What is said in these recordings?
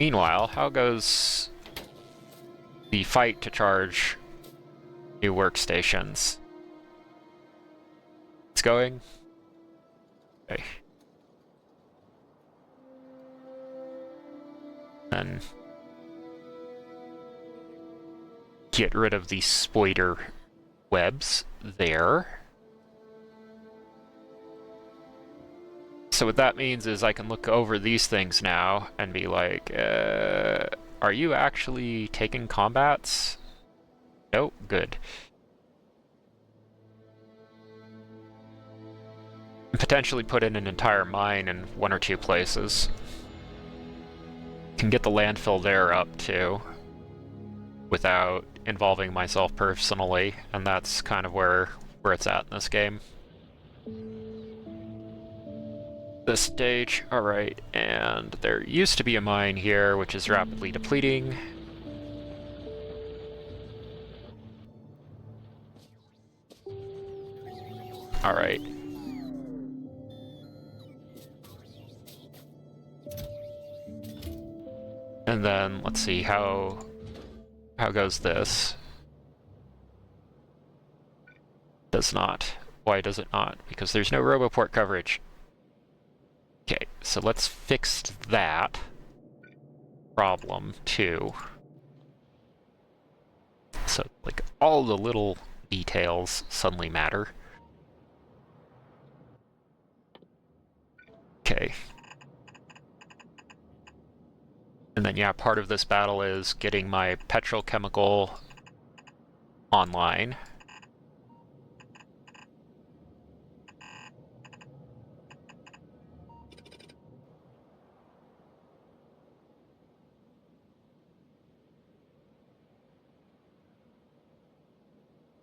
Meanwhile, how goes the fight to charge new workstations? It's going? Okay. Then get rid of the spider webs there. So what that means is I can look over these things now and be like, are you actually taking combats? Nope, good. Potentially put in an entire mine in one or two places. Can get the landfill there up too, without involving myself personally, and that's kind of where it's at in this game. This stage, alright, and there used to be a mine here, which is rapidly depleting. Alright. And then, let's see, how goes this? Does not. Why does it not? Because there's no RoboPort coverage. Okay, so let's fix that problem too. So, like, all the little details suddenly matter. Okay. And then, yeah, part of this battle is getting my petrochemical online.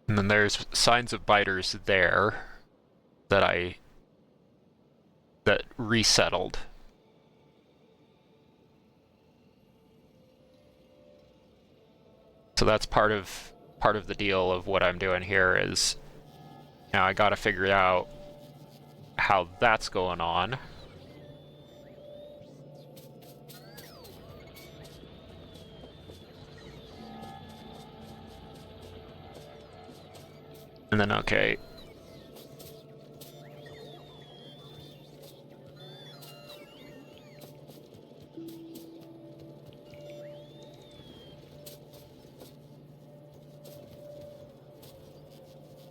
And then there's signs of biters there that resettled. So that's part of the deal of what I'm doing here is now I gotta figure out how that's going on. And then, okay.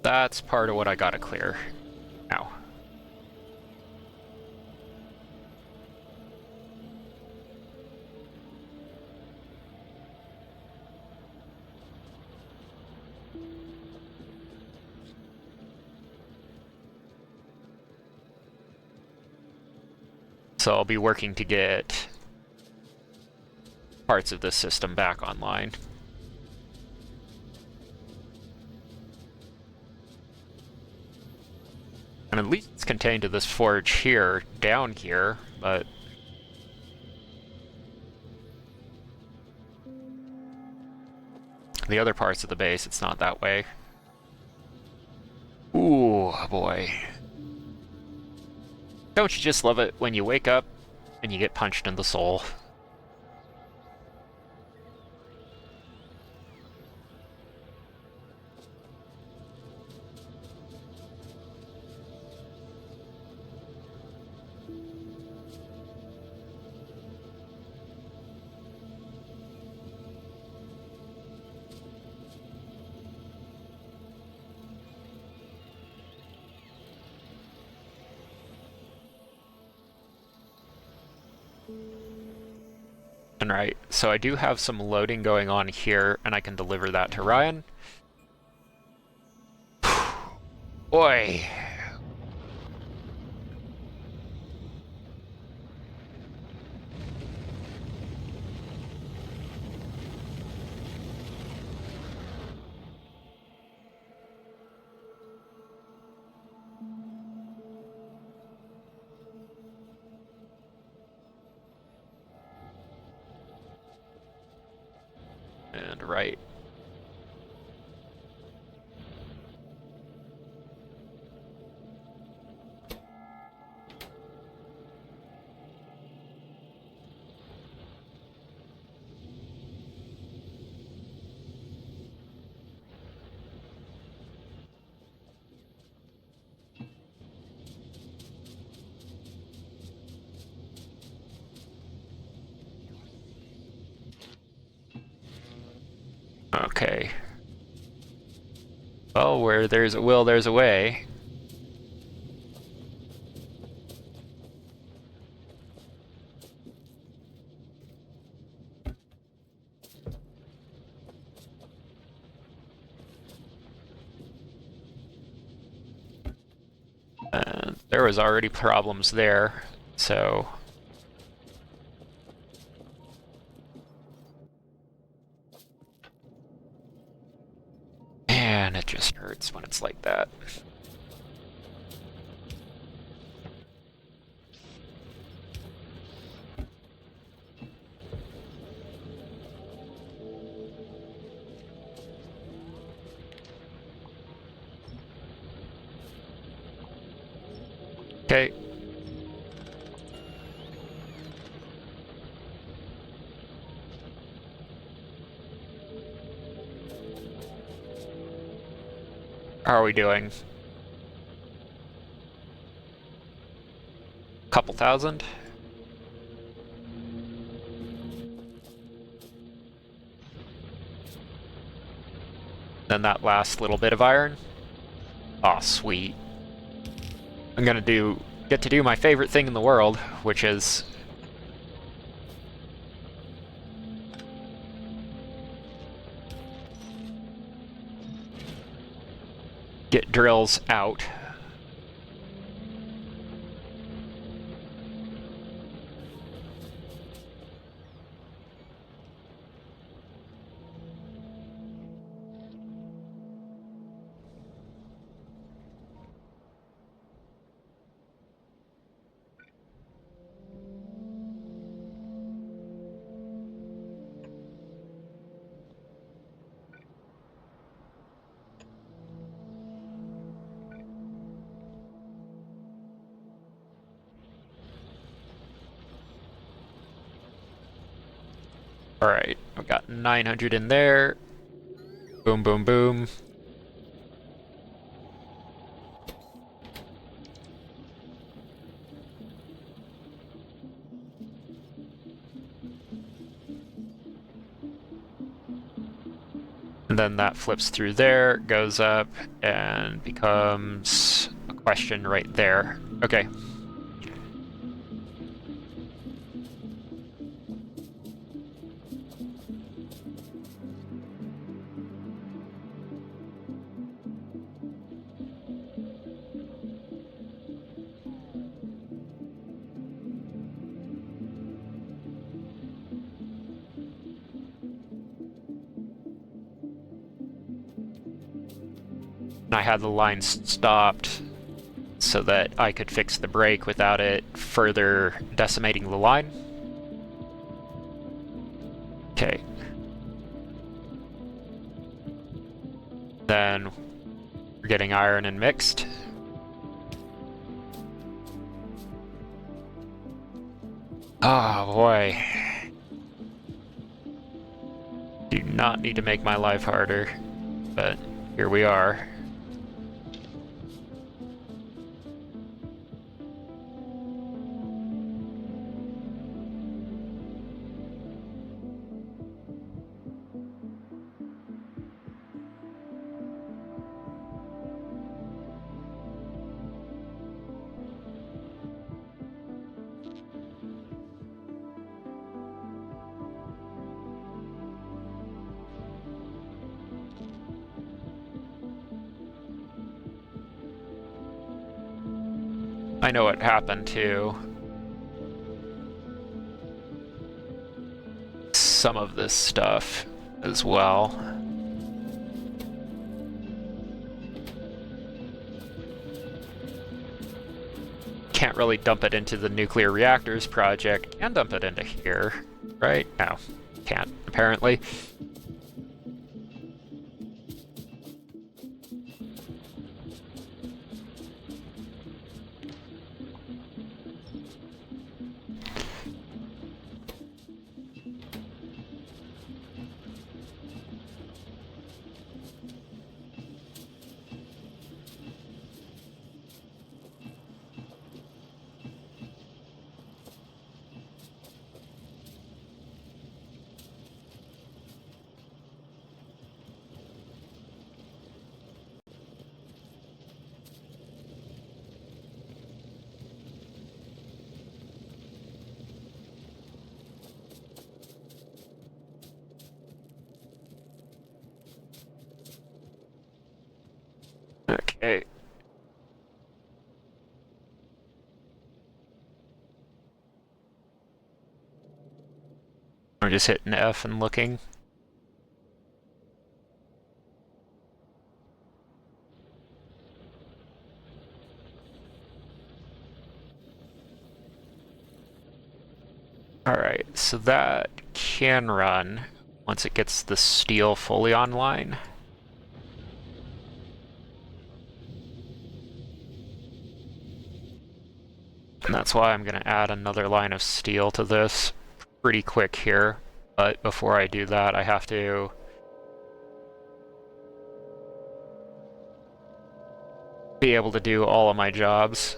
That's part of what I gotta clear now. So I'll be working to get parts of this system back online. And at least it's contained to this forge here, down here, but the other parts of the base, it's not that way. Ooh, boy. Don't you just love it when you wake up and you get punched in the soul? Alright, so I do have some loading going on here, and I can deliver that to Ryan. Boy. And right. Okay. Well, where there's a will, there's a way. There was already problems there, so... Man, it just hurts when it's like that. Okay. How are we doing? Couple thousand? Then that last little bit of iron. Aw, sweet. I'm gonna get to do my favorite thing in the world, which is get drills out. Alright, I've got 900 in there. Boom, boom, boom. And then that flips through there, goes up, and becomes a question right there. Okay. I had the line stopped so that I could fix the break without it further decimating the line. Okay. Then we're getting iron and mixed. Oh boy. Do not need to make my life harder, but here we are. I know what happened to some of this stuff as well. Can't really dump it into the nuclear reactors project. Can dump it into here, right? No, can't, apparently. Okay. We're just hitting F and looking. Alright, so that can run once it gets the steel fully online. And that's why I'm going to add another line of steel to this pretty quick here. But before I do that, I have to be able to do all of my jobs.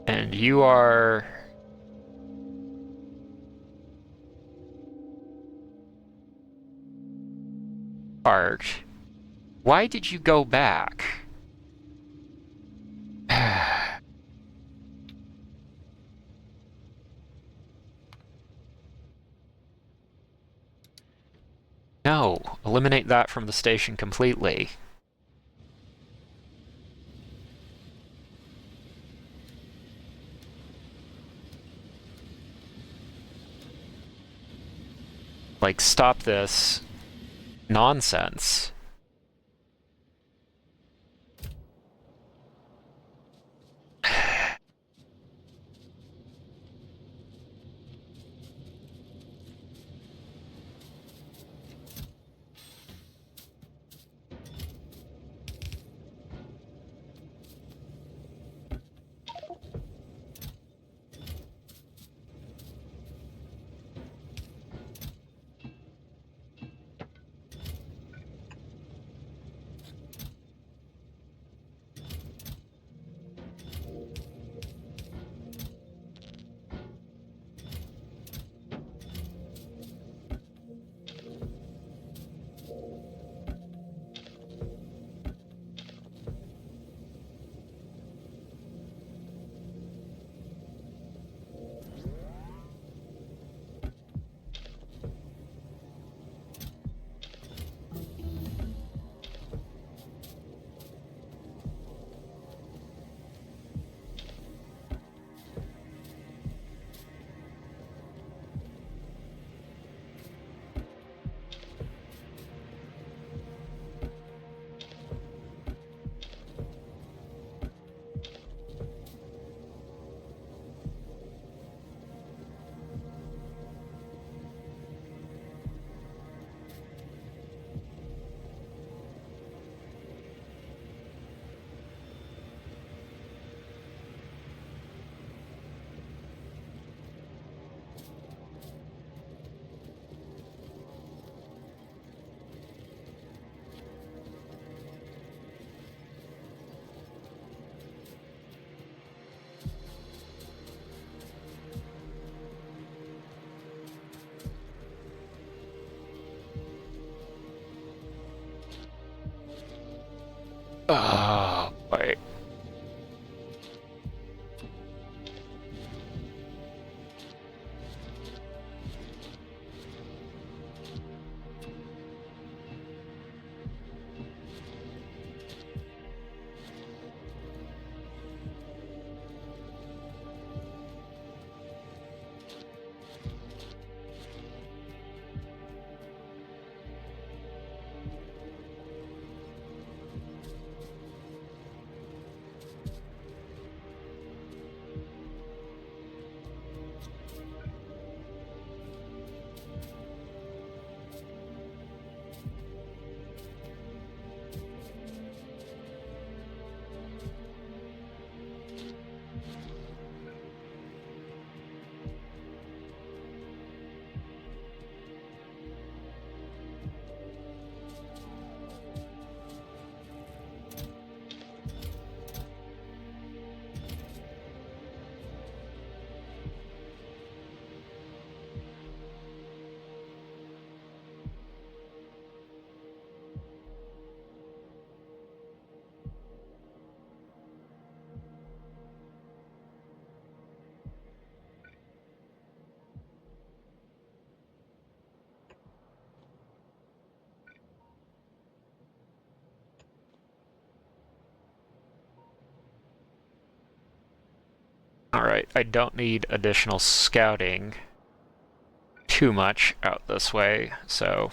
And you are... Art. Why did you go back? No, eliminate that from the station completely. Like, stop this nonsense. Oh, wait. Alright, I don't need additional scouting too much out this way, so...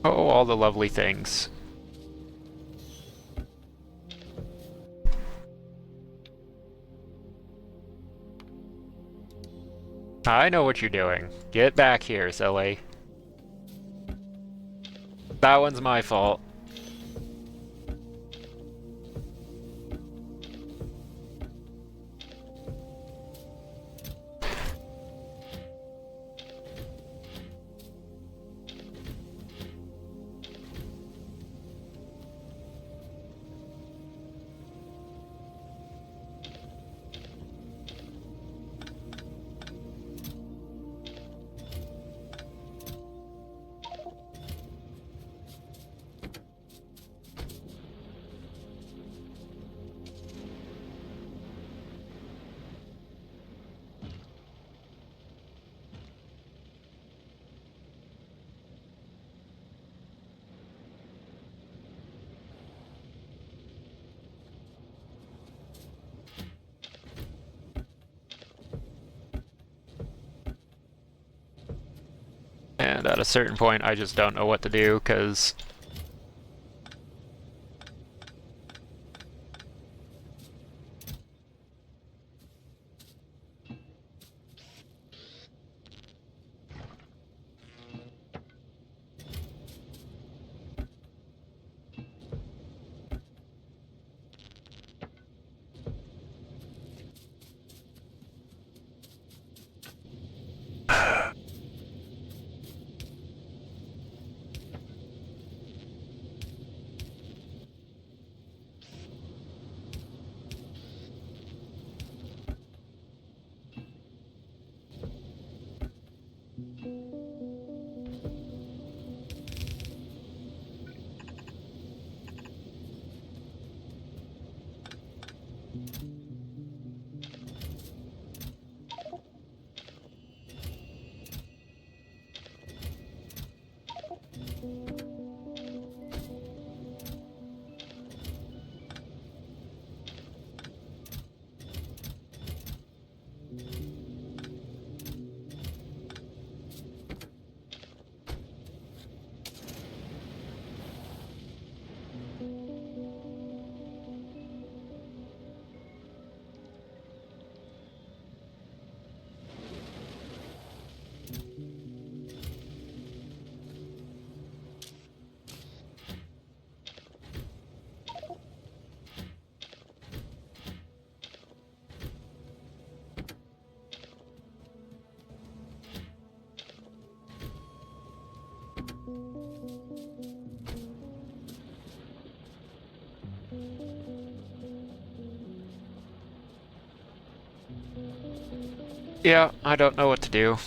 Oh, all the lovely things. I know what you're doing. Get back here, silly. That one's my fault. And at a certain point, I just don't know what to do, because... Yeah, I don't know what to do.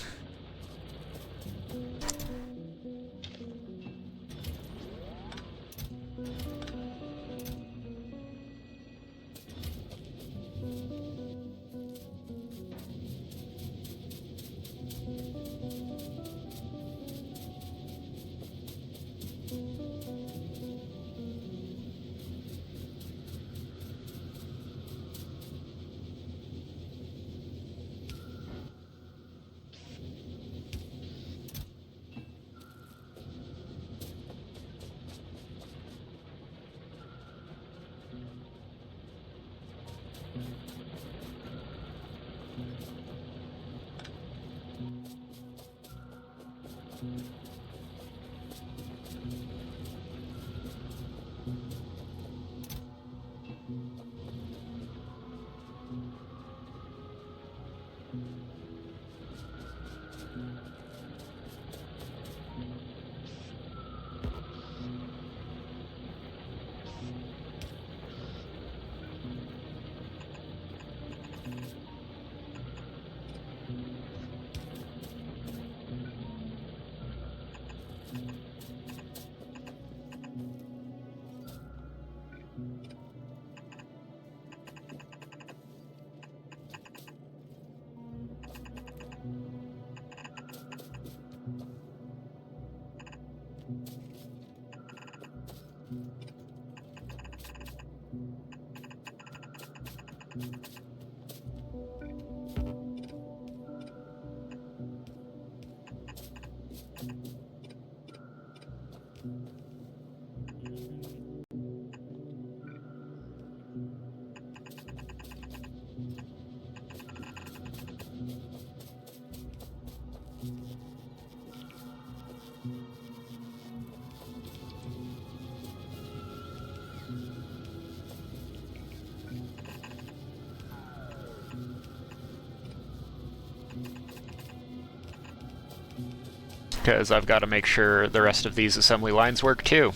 Because I've got to make sure the rest of these assembly lines work too.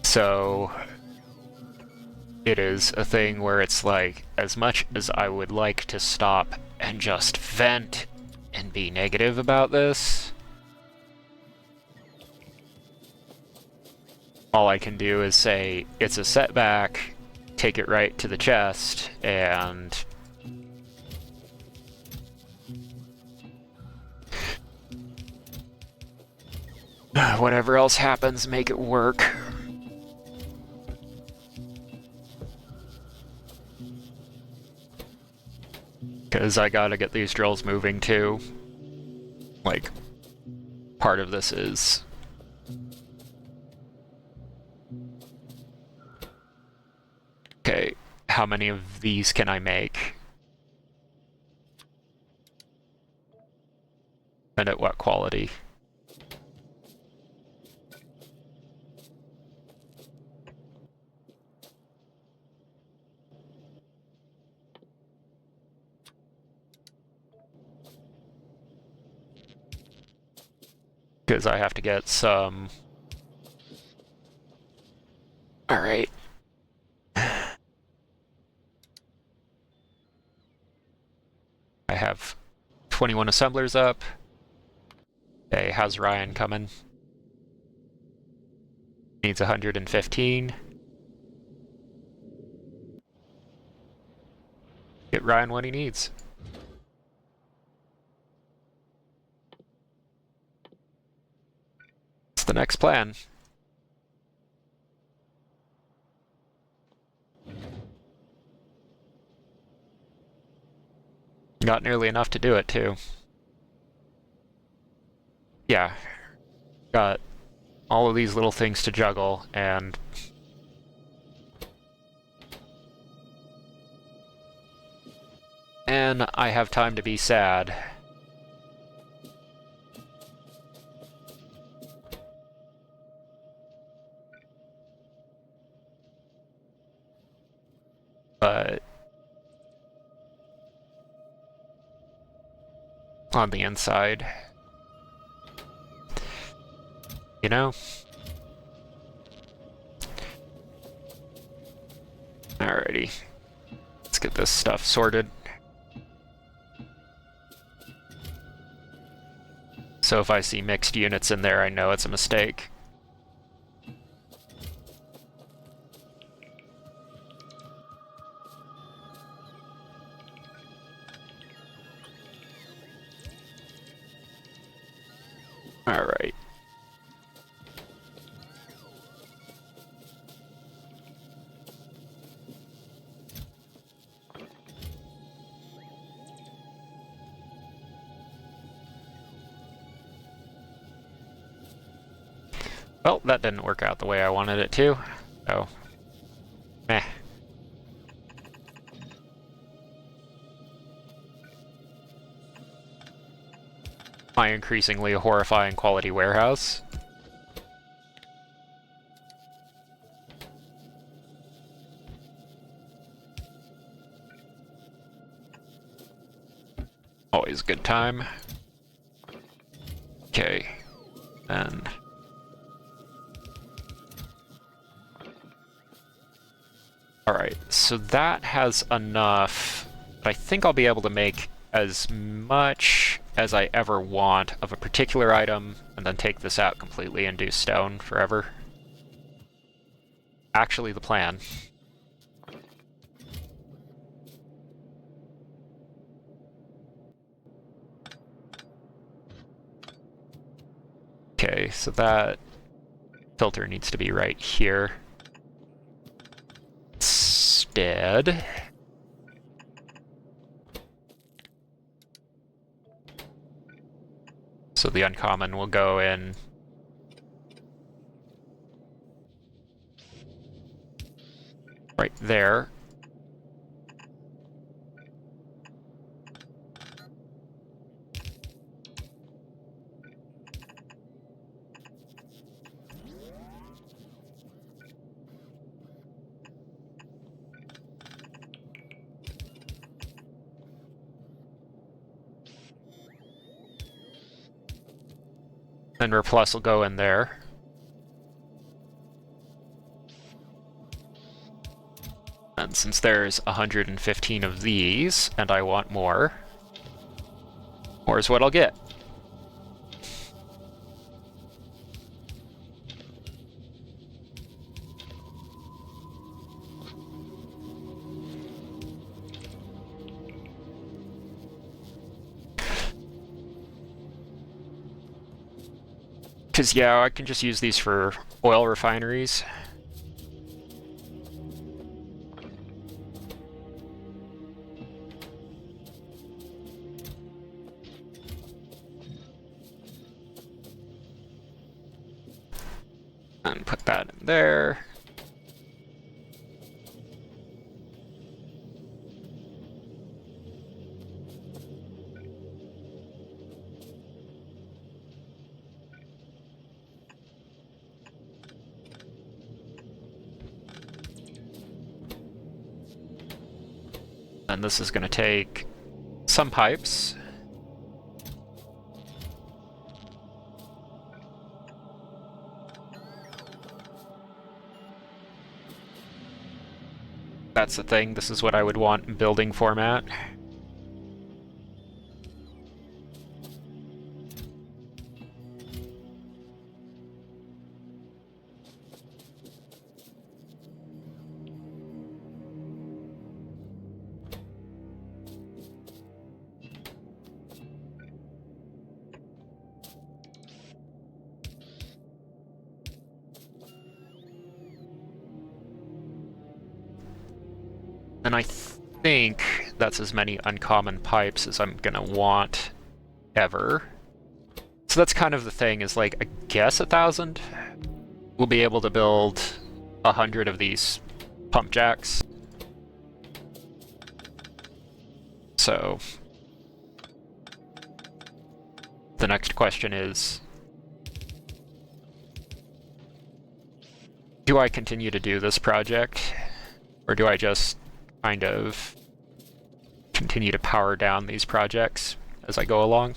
So it is a thing where it's like, as much as I would like to stop and just vent and be negative about this, all I can do is say, it's a setback, take it right to the chest, and whatever else happens, make it work. Because I gotta get these drills moving too. Like, part of this is... Okay, how many of these can I make? And at what quality? Because I have to get some... Alright. I have 21 assemblers up. Okay, how's Ryan coming? Needs 115. Get Ryan what he needs. It's the next plan. Got nearly enough to do it, too. Yeah. Got all of these little things to juggle, and... And I have time to be sad. But... on the inside... You know? Alrighty. Let's get this stuff sorted. So if I see mixed units in there, I know it's a mistake. Alright. Well, that didn't work out the way I wanted it to. Oh. Meh. my increasingly horrifying quality warehouse. Always a good time. Okay, and alright, so that has enough that I think I'll be able to make as much as I ever want of a particular item, and then take this out completely and do stone forever. Actually the plan. Okay, so that filter needs to be right here. Instead, so the uncommon will go in right there. And Replus will go in there. And since there's 115 of these, and I want more, more is what I'll get. Because, yeah, I can just use these for oil refineries. And put that in there. And this is going to take some pipes. That's the thing, this is what I would want in building format. And I think that's as many uncommon pipes as I'm gonna want ever. So that's kind of the thing, is like, I guess 1,000? We'll be able to build 100 of these pump jacks. So the next question is, do I continue to do this project? Or do I just kind of continue to power down these projects as I go along?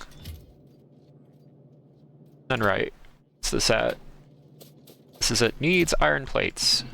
Then right, what's this at? This is it needs iron plates.